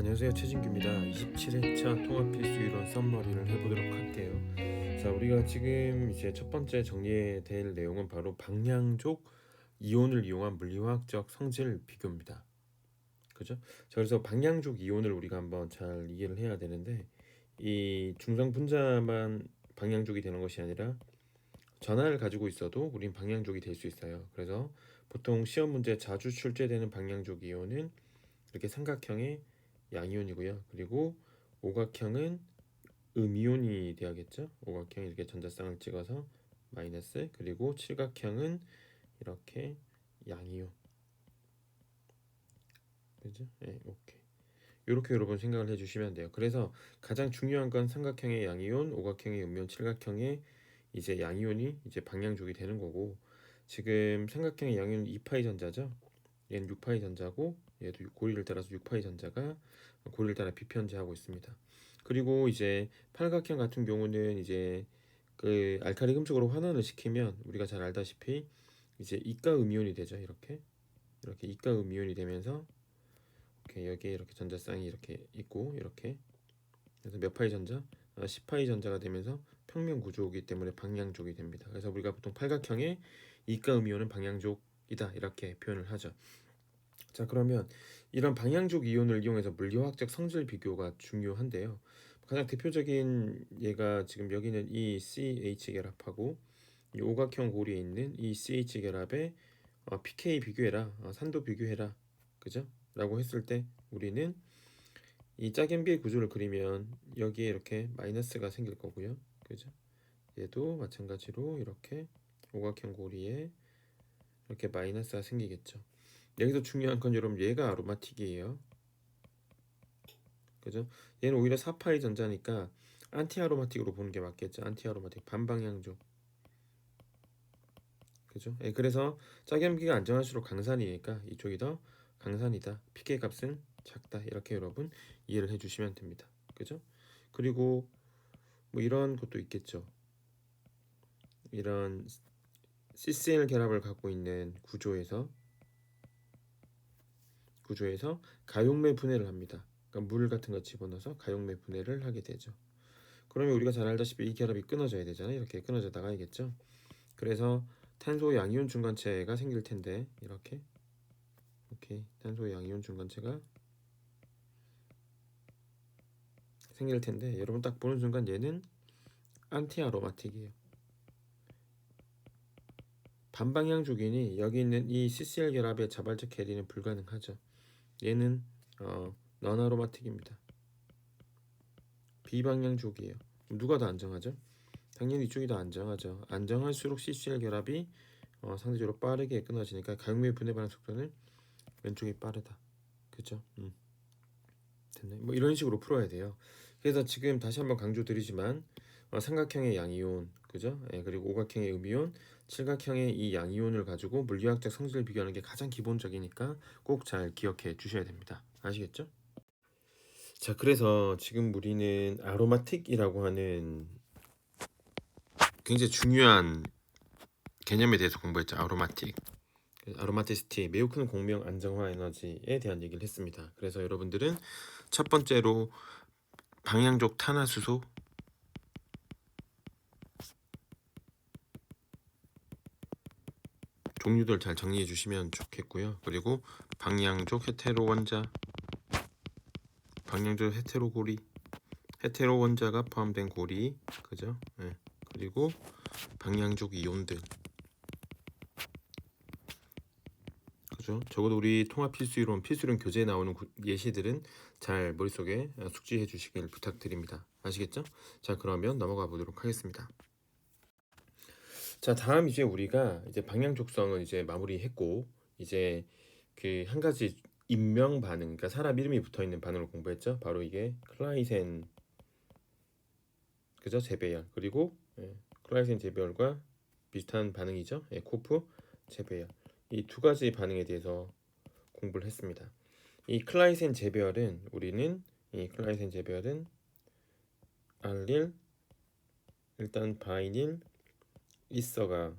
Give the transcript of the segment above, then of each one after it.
안녕하세요, 최진규입니다. 27회차 통합필수이론 썸머리를 해보도록 할게요. 자, 우리가 지금 이제 첫 번째 정리될 내용은 바로 방향족 이온을 이용한 물리화학적 성질 비교입니다. 그죠? 자, 그래서 방향족 이온을 우리가 한번 잘 이해를 해야 되는데, 이 중성 분자만 방향족이 되는 것이 아니라 전하를 가지고 있어도 우린 방향족이 될 수 있어요. 그래서 보통 시험 문제 자주 출제되는 방향족 이온은 이렇게 삼각형의 양이온이고요. 그리고 오각형은 음이온이 돼야겠죠. 오각형 이렇게 전자쌍을 찍어서 마이너스, 그리고 칠각형은 이렇게 양이온. 그죠? 네, 오케이. 이렇게 여러분 생각을 해주시면 돼요. 그래서 가장 중요한 건 삼각형의 양이온, 오각형의 음이온, 칠각형의 이제 양이온이 이제 방향족이 되는 거고, 지금 삼각형의 양이온은 2파이 전자죠. 얘는 6파이 전자고, 얘도 고리를 따라서 6파이 전자가 고리를 따라 비편제하고 있습니다. 그리고 이제 팔각형 같은 경우는 이제 그 알칼리 금속으로 환원을 시키면 우리가 잘 알다시피 이제 이가 음이온이 되죠. 이렇게 이가 음이온이 되면서 이렇게 여기에 이렇게 전자쌍이 이렇게 있고, 이렇게 그래서 몇 파이 전자? 10파이 전자가 되면서 평면 구조이기 때문에 방향족이 됩니다. 그래서 우리가 보통 팔각형의 이가 음이온은 방향족이다 이렇게 표현을 하죠. 자, 그러면 이런 방향족 이온을 이용해서 물리화학적 성질 비교가 중요한데요. 가장 대표적인 예가 지금 여기는 이 CH 결합하고 이 오각형 고리에 있는 이 CH 결합에 pK 비교해라, 산도 비교해라, 그죠? 라고 했을 때 우리는 이 짝연비의 구조를 그리면 여기에 이렇게 마이너스가 생길 거고요, 그죠? 얘도 마찬가지로 이렇게 오각형 고리에 이렇게 마이너스가 생기겠죠. 여기서 중요한 건 여러분 얘가 아로마틱이에요. 그죠? 얘는 오히려 4파이 전자니까 안티아로마틱으로 보는 게 맞겠죠. 안티아로마틱 반방향족. 그죠? 예, 그래서 짝염기가 안정할수록 강산이니까 이쪽이 더 강산이다. pK 값은 작다. 이렇게 여러분 이해를 해주시면 됩니다. 그죠? 그리고 뭐 이런 것도 있겠죠. 이런 CCl 결합을 갖고 있는 구조에서 가용매 분해를 합니다. 그러니까 물 같은 거 집어넣어서 가용매 분해를 하게 되죠. 그러면 우리가 잘 알다시피 이 결합이 끊어져야 되잖아요. 이렇게 끊어져 나가야겠죠. 그래서 탄소 양이온 중간체가 생길 텐데 이렇게 탄소 양이온 중간체가 생길 텐데 여러분 딱 보는 순간 얘는 안티아로마틱이에요. 반방향족이니 여기 있는 이 CCl 결합의 자발적 계리는 불가능하죠. 얘는 넌아로마틱입니다. 비방향족이에요. 누가 더 안정하죠? 당연히 이쪽이 더 안정하죠. 안정할수록 CCl 결합이 상대적으로 빠르게 끊어지니까 가용매 분해 반응 속도는 왼쪽이 빠르다. 그죠? 됐네. 뭐 이런 식으로 풀어야 돼요. 그래서 지금 다시 한번 강조드리지만 삼각형의 양이온, 그죠? 예, 그리고 오각형의 음이온, 칠각형의 이 양이온을 가지고 물리학적 성질을 비교하는 게 가장 기본적이니까 꼭 잘 기억해 주셔야 됩니다. 아시겠죠? 자, 그래서 지금 우리는 아로마틱이라고 하는 굉장히 중요한 개념에 대해서 공부했죠. 아로마틱. 아로마티시티, 매우 큰 공명 안정화 에너지에 대한 얘기를 했습니다. 그래서 여러분들은 첫 번째로 방향족 탄화수소, 종류들 잘 정리해 주시면 좋겠고요. 그리고 방향족 헤테로 원자, 방향족 헤테로 고리, 헤테로 원자가 포함된 고리, 그죠? 네. 그리고 방향족 이온들, 그죠? 적어도 우리 통합 필수이론 교재에 나오는 예시들은 잘 머릿속에 숙지해 주시길 부탁드립니다. 아시겠죠? 자, 그러면 넘어가 보도록 하겠습니다. 자, 다음 이제 우리가 이제 방향족성을 이제 마무리했고, 이제 그 한 가지 인명 반응, 그러니까 사람 이름이 붙어 있는 반응을 공부했죠. 바로 이게 클라이센, 그죠? 재배열. 그리고 클라이센 재배열과 비슷한 반응이죠. 코프 재배열. 이 두 가지 반응에 대해서 공부를 했습니다. 이 클라이센 재배열은 이 클라이센 재배열은 알릴, 일단 바이닐, 이서가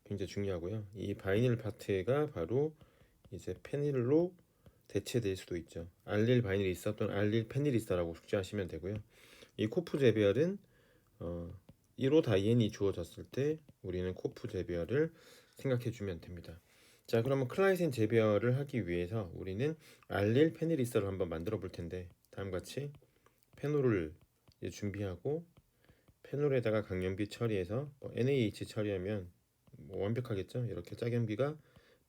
굉장히 중요하고요. 이 바이닐 파트가 바로 이제 페닐로 대체될 수도 있죠. 알릴 바이닐이서 또는 알릴 페닐이서라고 숙지하시면 되고요. 이 코프 재배열은 1호 다이엔이 주어졌을 때 우리는 코프 재배열을 생각해 주면 됩니다. 자, 그러면 클라이센 재배열을 하기 위해서 우리는 알릴 페닐이서를 한번 만들어 볼 텐데, 다음과 같이 페놀을 준비하고 페놀에다가 강염기 처리해서 NaH 처리하면 완벽하겠죠. 이렇게 짝염기가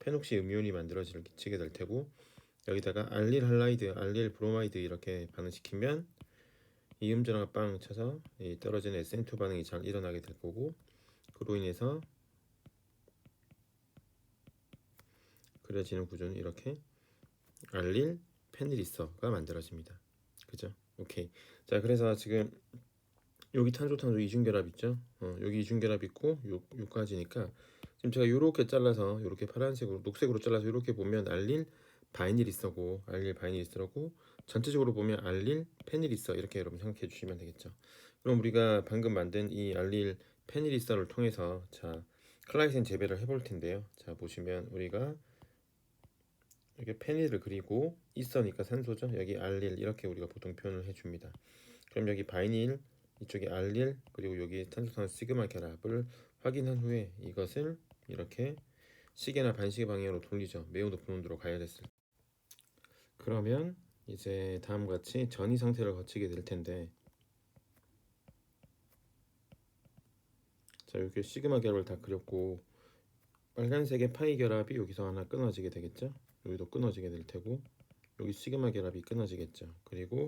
페녹시 음이온이 만들어지게 될 테고, 여기다가 알릴 할라이드, 알릴 브로마이드 이렇게 반응시키면 이음전화가 빵 쳐서 이 떨어지는 SN2 반응이 잘 일어나게 될 거고, 그로 인해서 그려지는 구조는 이렇게 알릴 페닐이서가 만들어집니다. 그죠? 오케이. 자, 그래서 지금 여기 탄소 이중결합 있죠? 여기 이중결합 있고 요까지니까 지금 제가 요렇게 잘라서 요렇게 파란색으로 녹색으로 잘라서 요렇게 보면 알릴 바이닐이서고 알릴 바이닐이서고 전체적으로 보면 알릴 페닐이서 이렇게 여러분 생각해 주시면 되겠죠. 그럼 우리가 방금 만든 이 알릴 페닐이서를 통해서 자 클라이센 재배를 해볼 텐데요. 자 보시면 우리가 이렇게 페닐을 그리고 이서니까 산소죠. 여기 알릴 이렇게 우리가 보통 표현을 해줍니다. 그럼 여기 바이닐 이쪽에 알릴 그리고 여기 탄소탄소 시그마 결합을 확인한 후에 이것을 이렇게 시계나 반시계 방향으로 돌리죠. 매우 높은 온도로 가열했을 때. 그러면 이제 다음과 같이 전이 상태를 거치게 될 텐데, 자 이렇게 시그마 결합을 다 그렸고 빨간색의 파이 결합이 여기서 하나 끊어지게 되겠죠. 여기도 끊어지게 될 테고 여기 시그마 결합이 끊어지겠죠. 그리고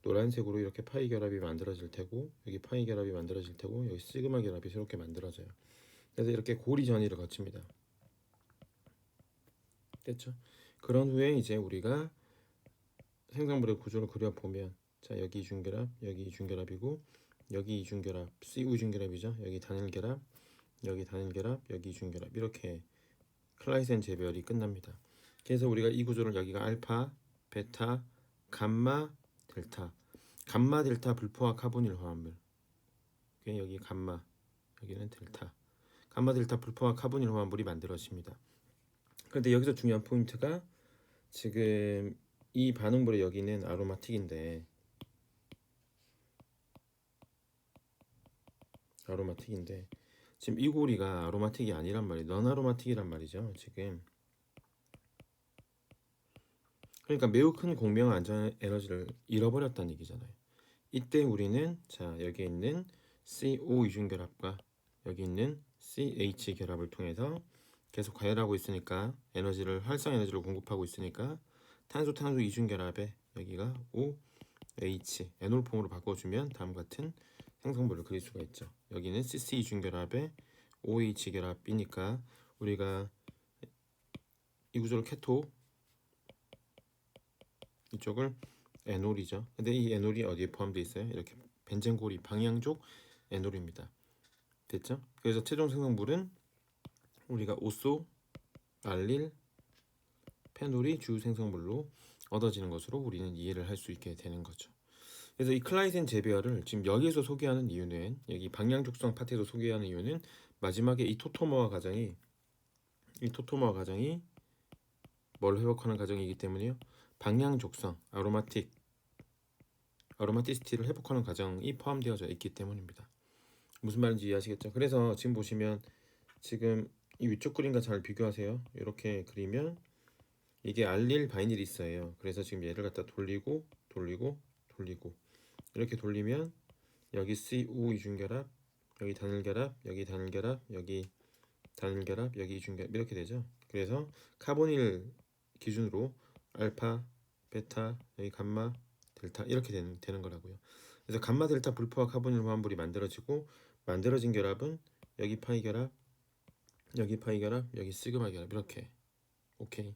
노란색으로 이렇게 파이 결합이 만들어질 테고 여기 파이 결합이 만들어질 테고 여기 시그마 결합이 새롭게 만들어져요. 그래서 이렇게 고리 전이를 거칩니다. 됐죠? 그런 후에 이제 우리가 생성물의 구조를 그려보면 자 여기 이중결합 여기 이중결합이고 여기 이중결합 CU 이중결합이죠. 여기 단일결합 여기 단일결합 여기 이중결합 이렇게 클라이센 재배열이 끝납니다. 그래서 우리가 이 구조를 여기가 알파, 베타, 감마, 델타 감마 델타 불포화 카보닐 화합물 여기 감마 여기는 델타 감마 델타 불포화 카보닐 화합물이 만들어집니다. 그런데 여기서 중요한 포인트가 지금 이 반응물의 여기는 아로마틱인데 지금 이 고리가 아로마틱이 아니란 말이에요. 넌 아로마틱이란 말이죠. 지금 그러니까 매우 큰 공명 안전 에너지를 잃어버렸다는 얘기잖아요. 이때 우리는 자 여기 있는 CO 이중결합과 여기 있는 CH 결합을 통해서 계속 가열하고 있으니까 에너지를 활성 에너지를 공급하고 있으니까 탄소 이중결합에 여기가 OH 에놀폼으로 바꿔주면 다음과 같은 생성물을 그릴 수가 있죠. 여기는 CC 이중결합에 OH 결합이니까 우리가 이 구조를 케토 이쪽을 에놀이죠. 근데 이 에놀이 어디에 포함되어 있어요? 이렇게 벤젠고리 방향족 에놀입니다. 됐죠? 그래서 최종 생성물은 우리가 오소, 알릴, 페놀이 주 생성물로 얻어지는 것으로 우리는 이해를 할 수 있게 되는 거죠. 그래서 이 클라이센 재배열을 지금 여기에서 소개하는 이유는 여기 방향족성 파트에서 소개하는 이유는 마지막에 이 토토모아 과정이 뭘 회복하는 과정이기 때문에요. 방향족성, 아로마티시티를 회복하는 과정이 포함되어져 있기 때문입니다. 무슨 말인지 이해하시겠죠? 그래서 지금 보시면 지금 이 위쪽 그림과 잘 비교하세요. 이렇게 그리면 이게 알릴 바이닐이서예요. 그래서 지금 얘를 갖다 돌리고 이렇게 돌리면 여기 CU 이중결합, 여기 단일결합, 여기 단일결합, 여기 단일결합, 여기 이중결합 이렇게 되죠. 그래서 카보닐 기준으로 알파, 베타, 여기 감마, 델타 이렇게 되는 거라고요. 그래서 감마 델타 불포화 카보닐 화합물이 만들어지고 만들어진 결합은 여기 파이 결합, 여기 파이 결합, 여기 시그마 결합 이렇게. 오케이.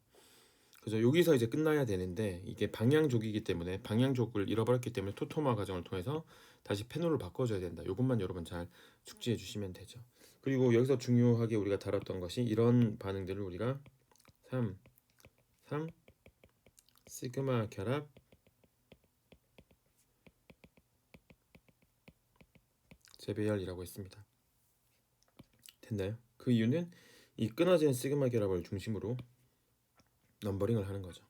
그래서 여기서 이제 끝나야 되는데 이게 방향족이기 때문에 방향족을 잃어버렸기 때문에 토토마 과정을 통해서 다시 페놀을 바꿔줘야 된다. 이것만 여러분 잘 숙지해 주시면 되죠. 그리고 여기서 중요하게 우리가 다뤘던 것이 이런 반응들을 우리가 3 시그마 결합 재배열이라고 했습니다. 됐나요? 그 이유는 이 끊어지는 시그마 결합을 중심으로 넘버링을 하는 거죠.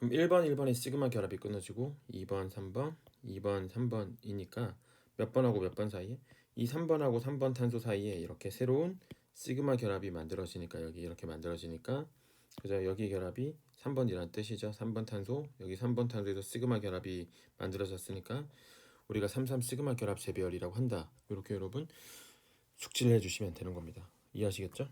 그럼 1번이 시그마 결합이 끊어지고 2번, 3번, 2번, 3번이니까 몇 번하고 몇 번 사이에? 이 3번하고 3번 탄소 사이에 이렇게 새로운 시그마 결합이 만들어지니까 여기 이렇게 만들어지니까 그죠? 여기 결합이 3번이라는 뜻이죠. 3번 탄소, 여기 3번 탄소에서 시그마 결합이 만들어졌으니까 우리가 33 시그마 결합 재배열이라고 한다. 이렇게 여러분 숙지를 해주시면 되는 겁니다. 이해하시겠죠?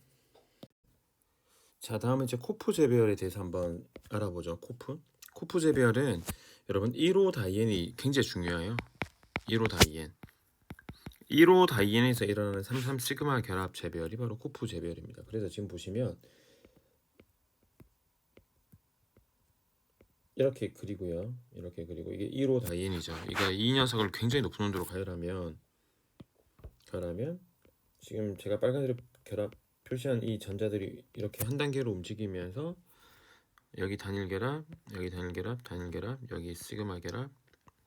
자, 다음은 이제 코프 재배열에 대해서 한번 알아보죠. 코프 재배열은 여러분 1호 다이앤이 굉장히 중요해요. 1호 다이앤. 1호 다이앤에서 일어나는 33 시그마 결합 재배열이 바로 코프 재배열입니다. 그래서 지금 보시면 이렇게 그리고요. 이렇게 그리고 이게 1호 다이앤이죠. 그러니까 이 녀석을 굉장히 높은 온도로 가열하면 지금 제가 빨간색으로 결합 표시한 이 전자들이 이렇게 한 단계로 움직이면서 여기 단일 결합, 여기 단일 결합, 단일 결합, 여기 시그마 결합,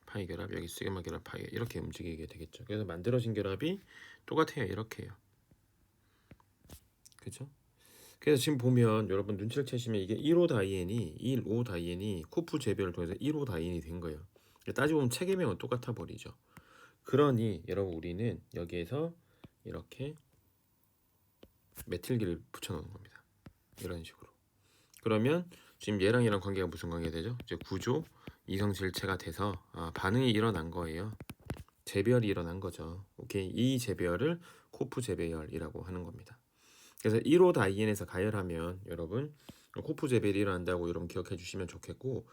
파이 결합, 여기 시그마 결합, 파이 이렇게 움직이게 되겠죠. 그래서 만들어진 결합이 똑같아요. 이렇게요. 그죠? 그래서 지금 보면 여러분 눈치를 채시면 이게 1호 다이앤이 1호 다이앤이 코프 재배를 통해서 1호 다이앤이 된 거예요. 따지고 보면 체계명은 똑같아 버리죠. 그러니 여러분 우리는 여기에서 이렇게 메틸기를 붙여놓는 겁니다. 이런 식으로. 그러면 지금 얘랑 얘랑 관계가 무슨 관계가 되죠? 이제 구조 이성질체가 돼서 반응이 일어난 거예요. 재배열이 일어난 거죠. 오케이, 이 재배열을 코프 재배열이라고 하는 겁니다. 그래서 1호 다이앤에서 가열하면 여러분 코프 재배열이 일어난다고 여러분 기억해 주시면 좋겠고,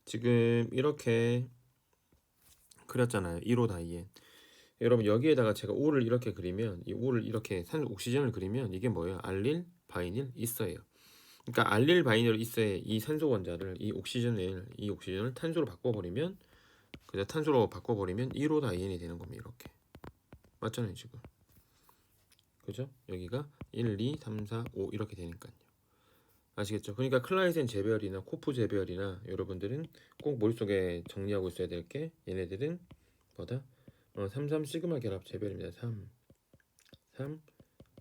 지금 이렇게 그렸잖아요. 1호 다이앤. 여러분 여기에다가 제가 O를 이렇게 그리면 이 O를 이렇게 옥시전을 그리면 이게 뭐예요? 알릴, 바이닐, 있어예요. 그러니까 알릴, 바이닐, 있어의 이 산소 원자를 이 옥시전을 탄소로 바꿔버리면 그죠? 탄소로 바꿔버리면 1호 다이앤이 되는 겁니다. 이렇게 맞잖아요 지금. 그죠? 여기가 1, 2, 3, 4, 5 이렇게 되니까요. 아시겠죠? 그러니까 클라이센 재배열이나 코프 재배열이나 여러분들은 꼭 머릿속에 정리하고 있어야 될 게 얘네들은 뭐다? 33 시그마 결합 재배열입니다. 3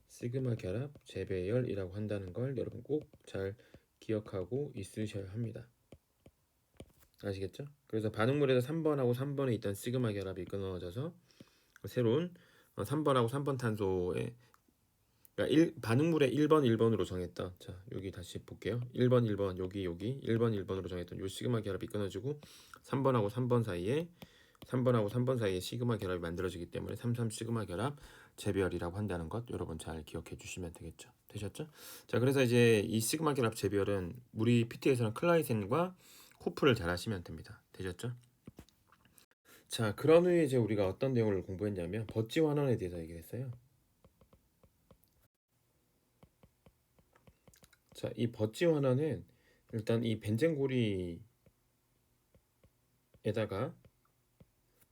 시그마 결합 재배열이라고 한다는 걸 여러분 꼭 잘 기억하고 있으셔야 합니다. 아시겠죠? 그래서 반응물에서 3번하고 3번에 있던 시그마 결합이 끊어져서 새로운 3번하고 3번 탄소에 그러니까 반응물의 1번 1번으로 정했던, 자 여기 다시 볼게요. 1번 1번 여기 1번 1번으로 정했던 요 시그마 결합이 끊어지고 3번하고 3번 사이에 시그마 결합이 만들어지기 때문에 33 시그마 결합 재배열이라고 한다는 것 여러분 잘 기억해 주시면 되겠죠. 되셨죠? 자, 그래서 이제 이 시그마 결합 재배열은 우리 PT에서는 클라이센과 코프를 잘 하시면 됩니다. 되셨죠? 자, 그런 후에 이제 우리가 어떤 내용을 공부했냐면 버지 환원에 대해서 얘기했어요. 자, 이 버지 환원은 일단 이 벤젠고리에다가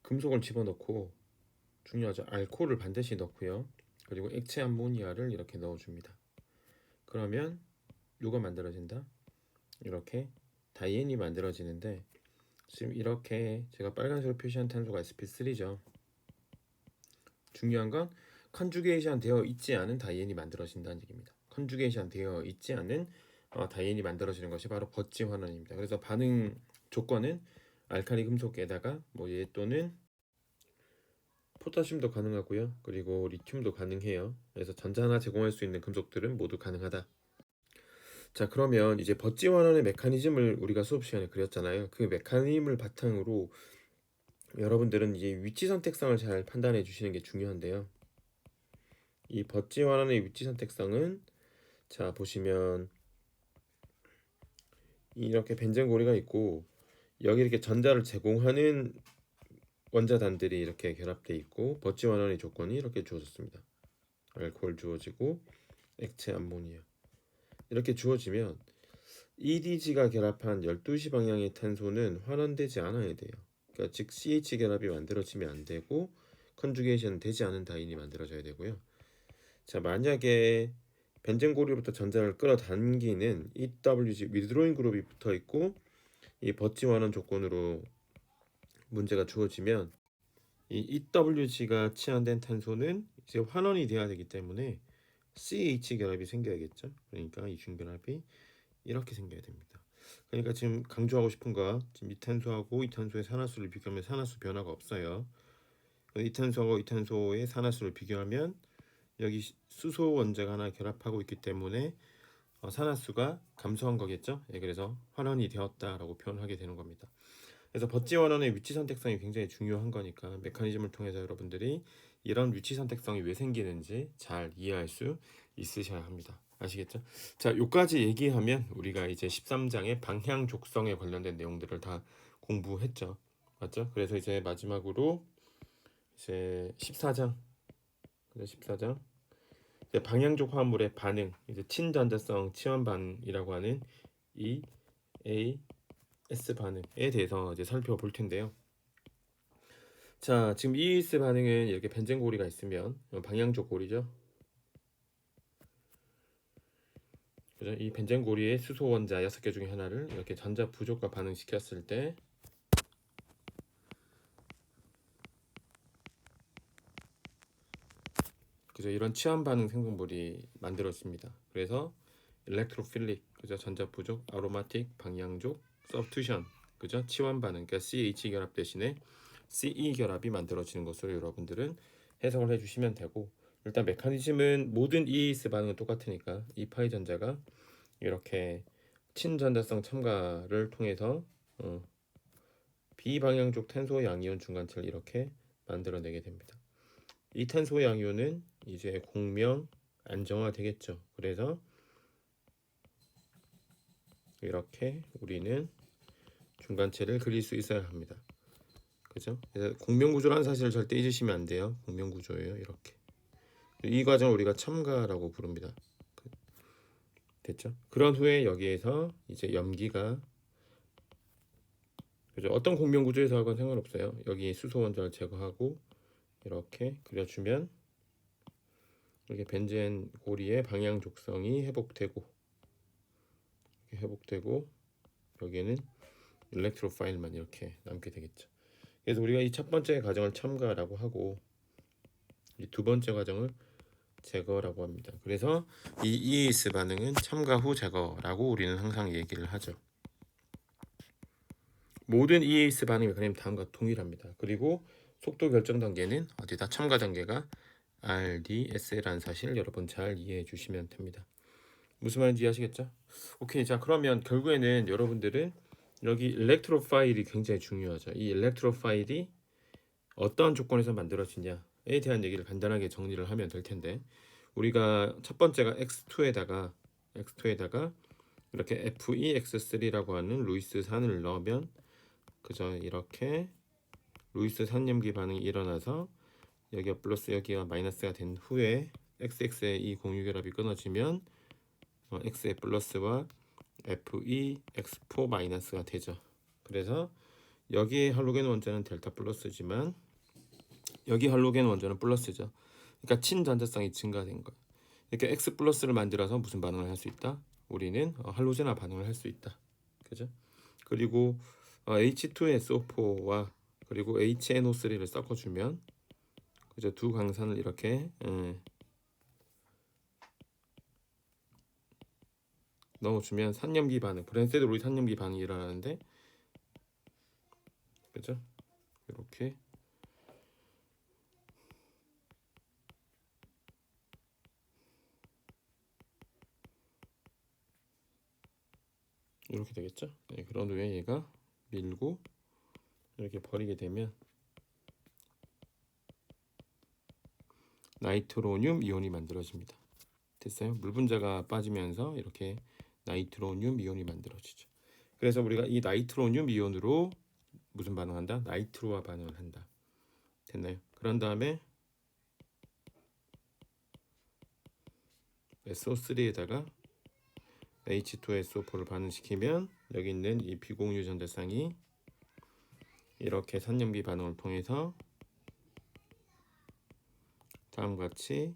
금속을 집어넣고, 중요하죠. 알코올을 반드시 넣고요. 그리고 액체 암모니아를 이렇게 넣어줍니다. 그러면 누가 만들어진다? 이렇게 다이앤이 만들어지는데, 지금 이렇게 제가 빨간색으로 표시한 탄소가 sp3죠. 중요한 건 컨주게이션 되어 있지 않은 다이앤이 만들어진다는 얘기입니다. 컨주게이션 되어 있지 않은 다이앤이 만들어지는 것이 바로 버지 환원입니다. 그래서 반응 조건은 알칼리 금속에다가 뭐얘 또는 포타슘도 가능하고요. 그리고 리튬도 가능해요. 그래서 전자 하나 제공할 수 있는 금속들은 모두 가능하다. 자, 그러면 이제 버지 환원의 메커니즘을 우리가 수업 시간에 그렸잖아요. 그 메커니즘을 바탕으로 여러분들은 이제 위치 선택성을 잘 판단해 주시는 게 중요한데요. 이 버지 환원의 위치 선택성은 자 보시면 이렇게 벤젠고리가 있고 여기 이렇게 전자를 제공하는 원자단들이 이렇게 결합돼 있고 버지 환원의 조건이 이렇게 주어졌습니다. 알코올 주어지고 액체 암모니아 이렇게 주어지면 EDG가 결합한 12시 방향의 탄소는 환원되지 않아야 돼요. 그러니까 즉 CH 결합이 만들어지면 안 되고 컨주게이션 되지 않은 다인이 만들어져야 되고요. 자, 만약에 벤젠고리로부터 전자를 끌어당기는 EWG 위드로잉 그룹이 붙어 있고 이 버지 환원 조건으로 문제가 주어지면 이 EWG가 치환된 탄소는 이제 환원이 돼야 되기 때문에 CH 결합이 생겨야겠죠. 그러니까 이 중결합이 이렇게 생겨야 됩니다. 그러니까 지금 강조하고 싶은 거, 지금 이탄소하고 이탄소의 산화수를 비교하면 산화수 변화가 없어요. 이탄소하고 이탄소의 산화수를 비교하면 여기 수소 원자가 하나 결합하고 있기 때문에 산화수가 감소한 거겠죠. 예, 그래서 환원이 되었다라고 표현하게 되는 겁니다. 그래서 버지 원원의 위치 선택성이 굉장히 중요한 거니까 메커니즘을 통해서 여러분들이 이런 위치 선택성이 왜 생기는지 잘 이해할 수 있으셔야 합니다. 아시겠죠? 자, 요까지 얘기하면 우리가 이제 13장의 방향 족성에 관련된 내용들을 다 공부했죠. 맞죠? 그래서 이제 마지막으로 이제 14장, 14장 이제 방향족 화합물의 반응, 이제 친전자성 치환 반응이라고 하는 이 EAS 반응에 대해서 이제 살펴볼 텐데요. 자, 지금 EAS 반응은 이렇게 벤젠고리가 있으면 방향족 고리죠. 그죠? 이 벤젠고리의 수소 원자 6개 중에 하나를 이렇게 전자 부족과 반응시켰을 때 그죠? 이런 치환 반응 생성물이 만들어집니다. 그래서 일렉트로필릭, 그죠? 전자 부족, 아로마틱, 방향족, 서브튜션, 그죠? 치환 반응, 그러니까 CH 결합 대신에 CE 결합이 만들어지는 것으로 여러분들은 해석을 해주시면 되고, 일단 메커니즘은 모든 EAS 반응은 똑같으니까 이 파이 전자가 이렇게 친전자성 첨가를 통해서 비방향족 탄소 양이온 중간체를 이렇게 만들어내게 됩니다. 이 탄소 양이온은 이제 공명 안정화 되겠죠. 그래서 이렇게 우리는 중간체를 그릴 수 있어야 합니다. 그죠? 그래서 공명구조라는 사실을 절대 잊으시면 안 돼요. 공명구조예요. 이렇게. 이 과정을 우리가 첨가라고 부릅니다. 됐죠? 그런 후에 여기에서 이제 염기가 그죠? 어떤 공명구조에서 하건 상관없어요. 여기 수소 원자를 제거하고 이렇게 그려주면 이렇게 벤젠 고리의 방향 족성이 회복되고 여기에는 일렉트로파일만 이렇게 남게 되겠죠. 그래서 우리가 이 첫 번째 과정을 첨가라고 하고 이 두 번째 과정을 제거라고 합니다. 그래서 이 EAS 반응은 첨가 후 제거라고 우리는 항상 얘기를 하죠. 모든 EAS 반응 메커니즘 다음과 동일합니다. 그리고 속도 결정 단계는 어디다 첨가 단계가 RDS라는 사실 여러분 잘 이해해 주시면 됩니다. 무슨 말인지 이해하시겠죠? 오케이, 자 그러면 결국에는 여러분들은 여기 일렉트로파일이 굉장히 중요하죠. 이 일렉트로파일이 어떤 조건에서 만들어지냐에 대한 얘기를 간단하게 정리를 하면 될 텐데 우리가 첫 번째가 X2에다가 이렇게 FeX3라고 하는 루이스 산을 넣으면 그저 이렇게 루이스 산염기 반응이 일어나서 여기가 플러스 여기가 마이너스가 된 후에 XX의 이 공유결합이 끊어지면 X의 플러스와 FeX4 마이너스가 되죠. 그래서 여기 할로겐 원자는 델타 플러스지만 여기 할로겐 원자는 플러스죠. 그러니까 친전자성이 증가된 거예요. 이렇게 X 플러스를 만들어서 무슨 반응을 할 수 있다? 우리는 할로젠화 반응을 할 수 있다. 그죠? 그리고 H2SO4와 그리고 HNO3를 섞어주면 그죠? 두 강산을 이렇게 넣어주면 산염기 반응, 브랜세드로이 산염기 반응이 일어나는데 그죠? 이렇게 되겠죠? 네, 그런 후에 얘가 밀고 이렇게 버리게 되면 나이트로늄 이온이 만들어집니다. 됐어요? 물 분자가 빠지면서 이렇게 나이트로늄 이온이 만들어지죠. 그래서 우리가 이 나이트로늄 이온으로 무슨 반응한다? 나이트로와 반응을 한다. 됐나요? 그런 다음에 SO3에다가 H2SO4를 반응시키면 여기 있는 이 비공유 전자쌍이 이렇게 산염기 반응을 통해서 다음과 같이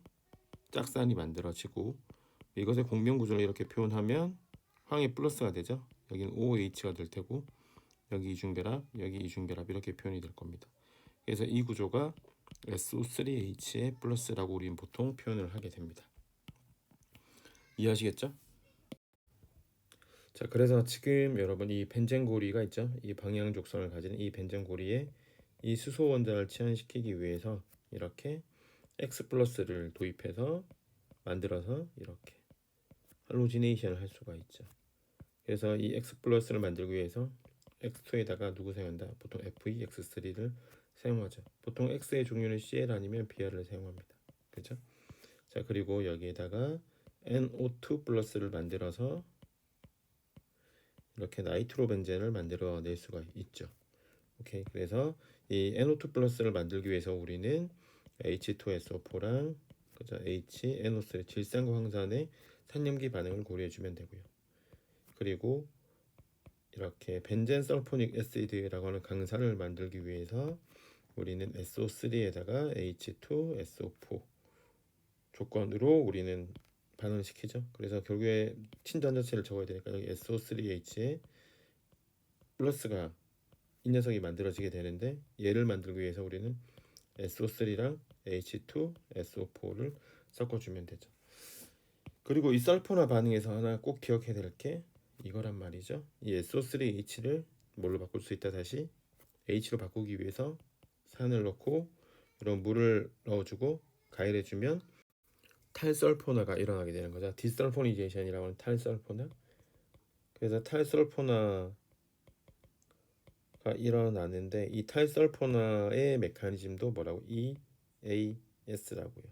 짝산이 만들어지고 이것의 공명 구조를 이렇게 표현하면 황이 플러스가 되죠. 여기는 OH가 될 테고 여기 이중결합, 여기 이중결합 이렇게 표현이 될 겁니다. 그래서 이 구조가 SO3H의 플러스라고 우리는 보통 표현을 하게 됩니다. 이해하시겠죠? 자, 그래서 지금 여러분 이 벤젠고리가 있죠. 이 방향 곡선을 가지는 이 벤젠고리에 이 수소 원자를 치환시키기 위해서 이렇게 X 플러스를 도입해서 만들어서 이렇게 할로지네이션을 할 수가 있죠. 그래서 이 X 플러스를 만들기 위해서 X2에다가 누구 사용한다? 보통 Fe, X3를 사용하죠. 보통 X의 종류는 Cl 아니면 Br을 사용합니다. 그죠? 자, 그리고 여기에다가 NO2 플러스를 만들어서 이렇게 나이트로 벤젠을 만들어 낼 수가 있죠. 오케이. 그래서 이 NO2 플러스를 만들기 위해서 우리는 H2SO4랑 그죠? HNO3 질산과 황산의 산염기 반응을 고려해 주면 되고요. 그리고 이렇게 벤젠 설포닉 애시드라고 하는 강산을 만들기 위해서 우리는 SO3에다가 H2SO4 조건으로 우리는 반응을 시키죠. 그래서 결국에 친전자체를 적어야 되니까 여기 SO3H에 플러스가 이 녀석이 만들어지게 되는데 얘를 만들기 위해서 우리는 SO3랑 H2SO4를 섞어주면 되죠. 그리고 이 설포나 반응에서 하나 꼭 기억해야 될 게 이거란 말이죠. 이 SO3H를 뭘로 바꿀 수 있다 다시 H로 바꾸기 위해서 산을 넣고 이런 물을 넣어주고 가열해주면 탈설포나가 일어나게 되는 거죠. 디설포니제이션이라고 하는 탈설포나. 그래서 탈설포나가 일어나는데 이 탈설포나의 메커니즘도 뭐라고? EAS라고요.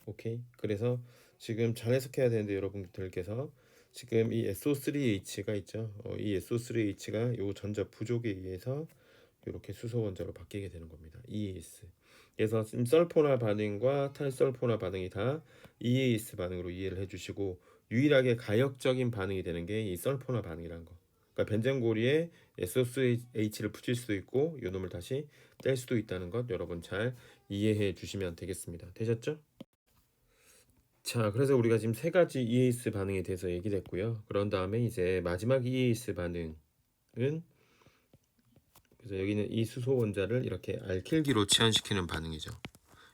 오케이. 그래서 지금 잘 해석해야 되는데 여러분들께서 지금 이 SO3H가 있죠. 이 SO3H가 요 전자 부족에 의해서 이렇게 수소 원자로 바뀌게 되는 겁니다. EAS. 그래서 지금 설포나 반응과 탈설포나 반응이 다 EAS 반응으로 이해를 해주시고 유일하게 가역적인 반응이 되는 게 이 설포나 반응이란 거. 그러니까 벤젠고리에 SOH를 붙일 수도 있고 요 놈을 다시 뗄 수도 있다는 것 여러분 잘 이해해 주시면 되겠습니다. 되셨죠? 자, 그래서 우리가 지금 세 가지 EAS 반응에 대해서 얘기를 했고요. 그런 다음에 이제 마지막 EAS 반응은 그래서 여기는 이 수소 원자를 이렇게 알킬기로 치환시키는 반응이죠.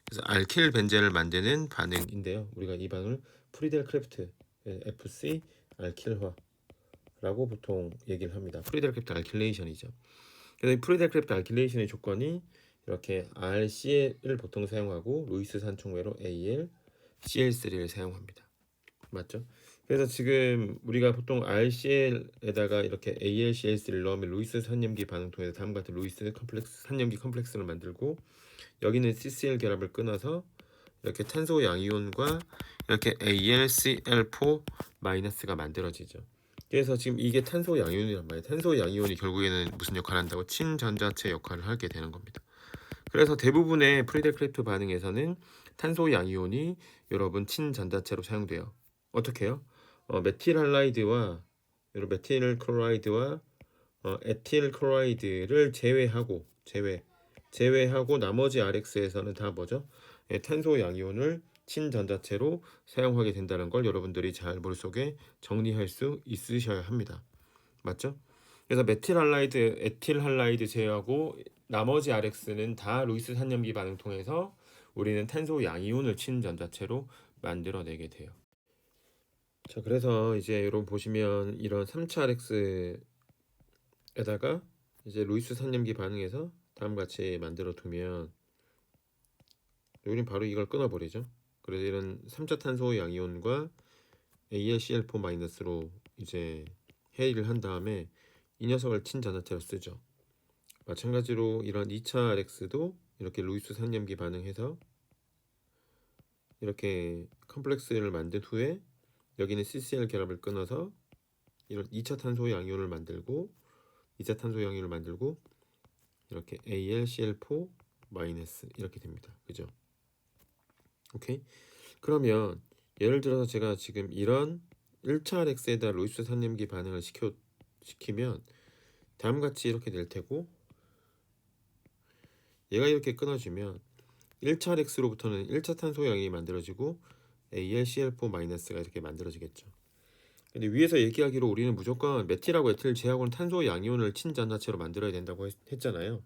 그래서 알킬 벤젠을 만드는 반응인데요. 우리가 이 반응을 프리델 크래프트 FC 알킬화라고 보통 얘기를 합니다. 프리델 크래프트 알킬레이션이죠. 그래서 이 프리델 크래프트 알킬레이션의 조건이 이렇게 RCl을 보통 사용하고 루이스 산총회로 AL, CL3를 사용합니다. 맞죠? 그래서 지금 우리가 보통 RCl에다가 이렇게 AlCl3를 넣으면 루이스 산염기 반응 통해서 다음과 같은 루이스 컴플렉스 산염기 컴플렉스를 만들고 여기는 CCl 결합을 끊어서 이렇게 탄소 양이온과 이렇게 AlCl4- 만들어지죠. 그래서 지금 이게 탄소 양이온이란 말이에요. 탄소 양이온이 결국에는 무슨 역할을 한다고? 친전자체 역할을 하게 되는 겁니다. 그래서 대부분의 프리델크래프트 반응에서는 탄소 양이온이 여러분 친전자체로 사용돼요. 어떻게 해요? 메틸 할라이드와 여러분 메틸 클로라이드와 에틸 클로라이드를 제외하고 나머지 RX에서는 다 뭐죠? 탄소 양이온을 친전자체로 사용하게 된다는 걸 여러분들이 잘 머릿속에 정리할 수 있으셔야 합니다. 맞죠? 그래서 메틸 할라이드, 에틸 할라이드 제외하고 나머지 RX는 다 루이스 산염기 반응 통해서 우리는 탄소 양이온을 친전자체로 만들어내게 돼요. 자, 그래서 이제 여러분 보시면 이런 3차 RX에다가 이제 루이스 산염기 반응해서 다음과 같이 만들어 두면 여기는 바로 이걸 끊어버리죠. 그래서 이런 3차 탄소 양이온과 AlCl4-로 이제 해일을 한 다음에 이 녀석을 친전자체로 쓰죠. 마찬가지로 이런 2차 RX도 이렇게 루이스 산염기 반응해서 이렇게 컴플렉스를 만든 후에 여기는 CCl 결합을 끊어서 이런 2차 탄소 양이온을 만들고 2차 탄소 양이온을 만들고 이렇게 AlCl4- 이렇게 됩니다. 그죠? 오케이. 그러면 예를 들어서 제가 지금 이런 1차 RX에다 루이스 산염기 반응을 시키면 다음같이 이렇게 될 테고 얘가 이렇게 끊어지면 1차 RX로부터는 1차 탄소 양이 만들어지고 AlCl4- 이렇게 만들어지겠죠. 근데 위에서 얘기하기로 우리는 무조건 메틸하고 에틸 제하고는 탄소 양이온을 친전자체로 만들어야 된다고 했잖아요.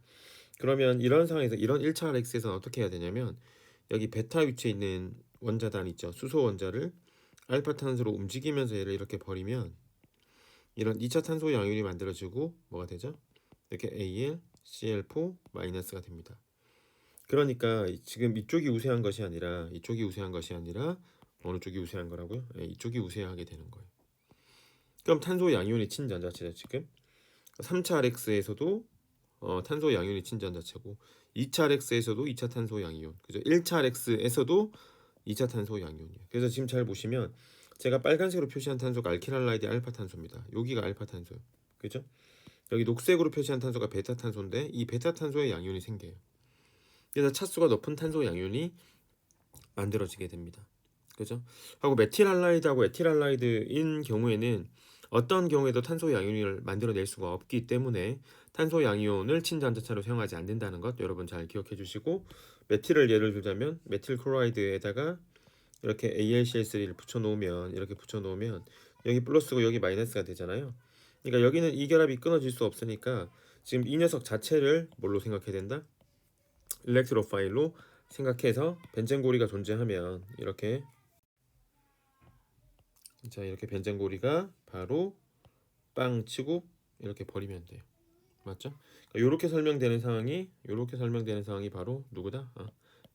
그러면 이런 상황에서 이런 1차 RX에서는 어떻게 해야 되냐면 여기 베타 위치에 있는 원자단 있죠. 수소 원자를 알파 탄소로 움직이면서 얘를 이렇게 버리면 이런 2차 탄소 양이온이 만들어지고 뭐가 되죠? 이렇게 AlCl4- 됩니다. 그러니까 지금 이쪽이 우세한 것이 아니라 이쪽이 우세한 것이 아니라 어느 쪽이 우세한 거라고요? 네, 이쪽이 우세하게 되는 거예요. 그럼 탄소 양이온이 친전자체죠. 지금 3차 RX에서도 탄소 양이온이 친전자체고 2차 RX에서도 2차 탄소 양이온, 그죠? 1차 RX에서도 2차 탄소 양이온이에요. 그래서 지금 잘 보시면 제가 빨간색으로 표시한 탄소가 알키랄라이드 알파 탄소입니다. 여기가 알파 탄소예요. 그죠? 여기 녹색으로 표시한 탄소가 베타 탄소인데 이 베타 탄소의 양이온이 생겨요. 그래서 차수가 높은 탄소 양이온이 만들어지게 됩니다. 그죠? 하고 메틸할라이드하고 에틸할라이드인 경우에는 어떤 경우에도 탄소 양이온을 만들어낼 수가 없기 때문에 탄소 양이온을 친전자체로 사용하지 않는다는 것 여러분 잘 기억해 주시고, 메틸을 예를 들자면 메틸 클로라이드에다가 이렇게 AlCl3를 붙여놓으면 이렇게 붙여놓으면 여기 플러스고 여기 마이너스가 되잖아요. 그러니까 여기는 이 결합이 끊어질 수 없으니까 지금 이 녀석 자체를 뭘로 생각해야 된다? 일렉트로파일로 생각해서 벤젠고리가 존재하면 이렇게, 자 이렇게 벤젠고리가 바로 빵 치고 이렇게 버리면 돼요. 맞죠? 그러니까 이렇게 설명되는 상황이 바로 누구다?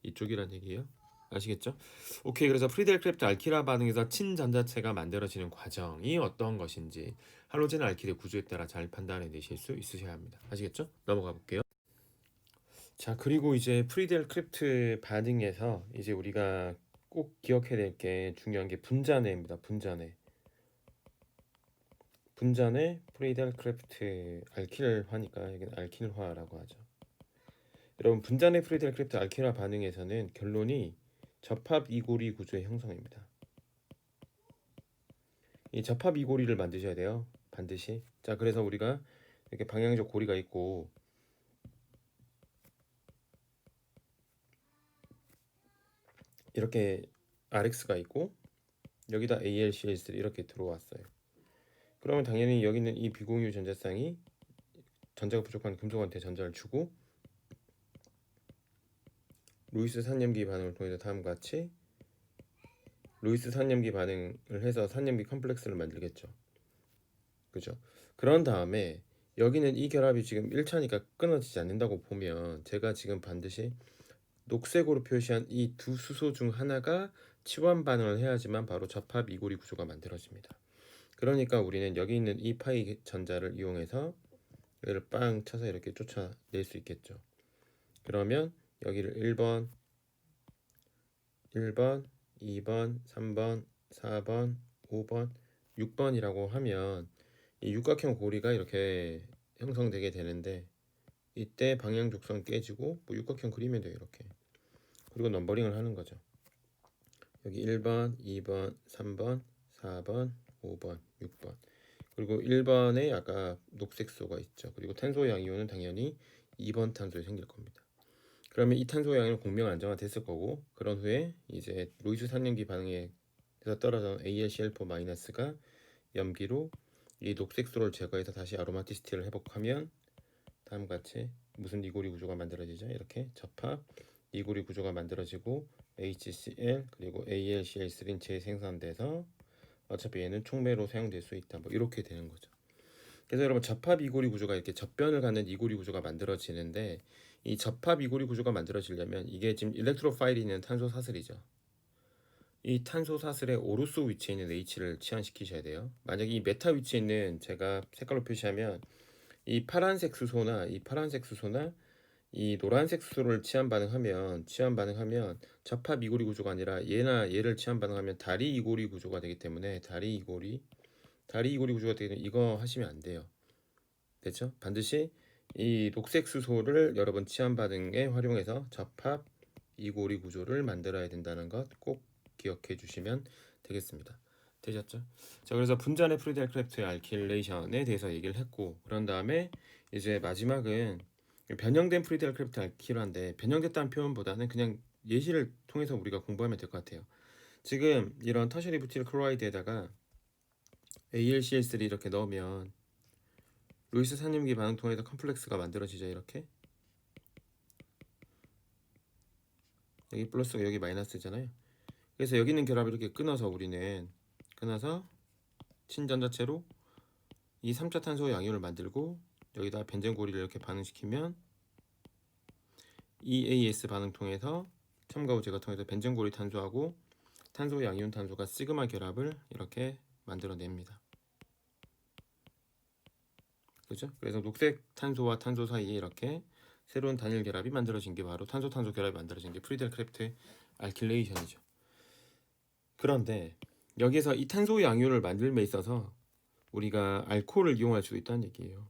이쪽이란 얘기예요. 아시겠죠? 오케이. 그래서 프리델 크래프트 알키라 반응에서 친전자체가 만들어지는 과정이 어떤 것인지 할로젠 알킬의 구조에 따라 잘 판단해 내실 수 있으셔야 합니다. 아시겠죠? 넘어가 볼게요. 자, 그리고 이제 프리델 크래프트 반응에서 이제 우리가 꼭 기억해야 될 게 중요한 게 분자내입니다. 분자내 프리델 크래프트 알킬화니까 여기는 알킬화라고 하죠. 여러분, 분자내 프리델 크래프트 알킬화 반응에서는 결론이 접합 이고리 구조의 형성입니다. 이 접합 이고리를 만드셔야 돼요. 반드시. 자, 그래서 우리가 이렇게 방향적 고리가 있고 이렇게 RX가 있고 여기다 AlCl3 이렇게 들어왔어요. 그러면 당연히 여기 있는 이 비공유 전자쌍이 전자가 부족한 금속한테 전자를 주고 루이스 산염기 반응을 통해서 다음과 같이 루이스 산염기 반응을 해서 산염기 컴플렉스를 만들겠죠. 그죠? 그런 다음에 여기는 이 결합이 지금 1차니까 끊어지지 않는다고 보면 제가 지금 반드시 녹색으로 표시한 이 두 수소 중 하나가 치환 반응을 해야지만 바로 접합 이고리 구조가 만들어집니다. 그러니까 우리는 여기 있는 이 파이 전자를 이용해서 얘를 빵 쳐서 이렇게 쫓아낼 수 있겠죠. 그러면 여기를 1번, 2번, 3번, 4번, 5번, 6번이라고 하면 이 육각형 고리가 이렇게 형성되게 되는데 이때 방향 곡선 깨지고 뭐 육각형 그리면 돼요. 이렇게. 그리고 넘버링을 하는 거죠. 여기 1번, 2번, 3번, 4번, 5번, 6번. 그리고 1번에 아까 녹색 수소가 있죠. 그리고 탄소 양이온은 당연히 2번 탄소에 생길 겁니다. 그러면 이 탄소 양이온 공명 안정화 됐을 거고, 그런 후에 이제 루이스 산염기 반응에서 떨어진 AlCl4- 염기로 이 녹색 수소를 제거해서 다시 아로마티시티를 회복하면 다음과 같이 무슨 이고리 구조가 만들어지죠. 이렇게 접합 이고리 구조가 만들어지고 HCl 그리고 AlCl3는 재생산돼서 어차피 얘는 촉매로 사용될 수 있다. 뭐 이렇게 되는 거죠. 그래서 여러분 접합 이고리 구조가 이렇게 접변을 갖는 이고리 구조가 만들어지는데 이 접합 이고리 구조가 만들어지려면 이게 지금 일렉트로파일이 있는 탄소 사슬이죠. 이 탄소 사슬의 오르소 위치에 있는 H를 치환시키셔야 돼요. 만약에 이 메타 위치에 있는 제가 색깔로 표시하면 이 파란색 수소나 이 노란색 수소를 치환 반응하면 접합 이고리 구조가 아니라 얘를 치환 반응하면 다리 이고리 구조가 되기 때문에 다리 이고리 구조가 되기 때문에 이거 하시면 안 돼요. 됐죠? 반드시 이 녹색 수소를 여러분 치환 반응에 활용해서 접합 이고리 구조를 만들어야 된다는 것 꼭 기억해 주시면 되겠습니다. 되셨죠? 자, 그래서 분자내 프리델 크래프트 알킬레이션에 대해서 얘기를 했고, 그런 다음에 이제 마지막은 변형된 프리델 크래프트 알킬화인데, 변형됐다는 표현보다는 그냥 예시를 통해서 우리가 공부하면 될 것 같아요. 지금 이런 터셔리 부틸 클로라이드에다가 AlCl3 이렇게 넣으면 루이스 산염기 반응 통해서 컴플렉스가 만들어지죠. 이렇게 여기 플러스가 여기 마이너스잖아요. 그래서 여기 있는 결합을 이렇게 끊어서 우리는 친전자체로 이 3차 탄소 양이온을 만들고 여기다 벤젠고리를 이렇게 반응시키면 EAS 반응 통해서 첨가 우제가 통해서 벤젠고리 탄소하고 탄소 양이온 탄소가 시그마 결합을 이렇게 만들어냅니다. 그죠? 그래서 녹색 탄소와 탄소 사이에 이렇게 새로운 단일 결합이 만들어진 게 바로 탄소 결합이 만들어진 게 프리델 크래프트의 알킬레이션이죠. 그런데 여기서 이 탄소 양이온을 만들면 있어서 우리가 알코올을 이용할 수도 있다는 얘기예요.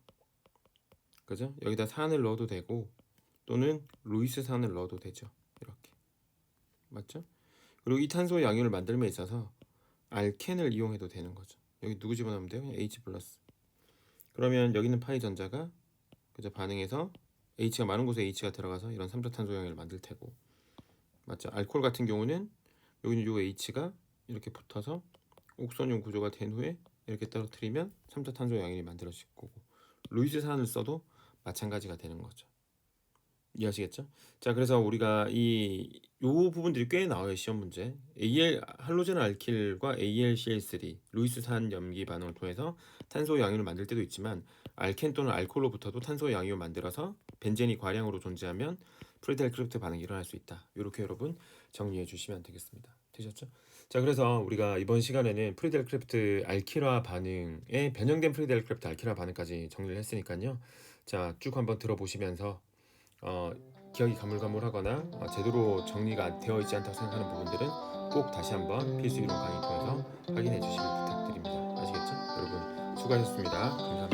그죠? 여기다 산을 넣어도 되고 또는 루이스 산을 넣어도 되죠. 이렇게. 맞죠? 그리고 이 탄소 양이온을 만들면 있어서 알켄을 이용해도 되는 거죠. 여기 누구 집어넣으면 돼요? H 플러스. 그러면 여기 있는 파이 전자가 그죠? 반응해서 H가 많은 곳에 H가 들어가서 이런 삼자탄소 양이온을 만들 테고, 맞죠? 알코올 같은 경우는 여기 있는 요 H가 이렇게 붙어서 옥선용 구조가 된 후에 이렇게 떨어뜨리면 삼자탄소 양이온이 만들어질 거고, 루이스 산을 써도 마찬가지가 되는 거죠. 이해하시겠죠? 자, 그래서 우리가 요 부분들이 꽤 나와요, 시험 문제. 할로젠 알킬과 AlCl3 루이스산 염기 반응을 통해서 탄소 양이온을 만들 때도 있지만 알켄 또는 알코올로부터도 탄소 양이온 만들어서 벤젠이 과량으로 존재하면 프리델 크래프트 반응이 일어날 수 있다. 이렇게 여러분 정리해 주시면 되겠습니다. 되셨죠? 자, 그래서 우리가 이번 시간에는 프리델 크래프트 알키라 반응에 변형된 프리델 크래프트 알키라 반응까지 정리를 했으니까요. 자, 쭉 한번 들어보시면서 기억이 가물가물하거나 제대로 정리가 되어 있지 않다고 생각하는 부분들은 꼭 다시 한번 필수 이론 강의 통해서 확인해 주시길 부탁드립니다. 아시겠죠? 여러분 수고하셨습니다. 감사합니다.